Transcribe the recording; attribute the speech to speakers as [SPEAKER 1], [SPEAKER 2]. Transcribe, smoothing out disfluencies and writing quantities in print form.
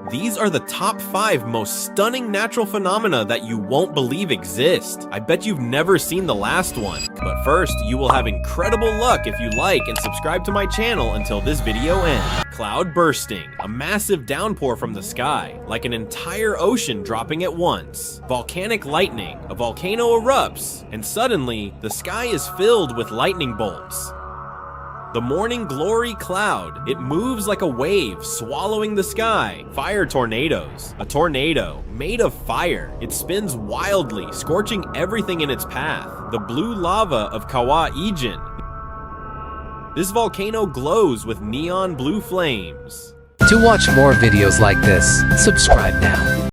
[SPEAKER 1] These are the top 5 most stunning natural phenomena that you won't believe exist. I bet you've never seen the last one. But first, you will have incredible luck if you like and subscribe to my channel until this video ends. Cloud bursting, a massive downpour from the sky, like an entire ocean dropping at once. Volcanic lightning, a volcano erupts, and suddenly, the sky is filled with lightning bolts. The morning glory cloud. It moves like a wave, swallowing the sky. Fire tornadoes. A tornado made of fire. It spins wildly, scorching everything in its path. The blue lava of Kawa Ijin. This volcano glows with neon blue flames.
[SPEAKER 2] To watch more videos like this, subscribe now.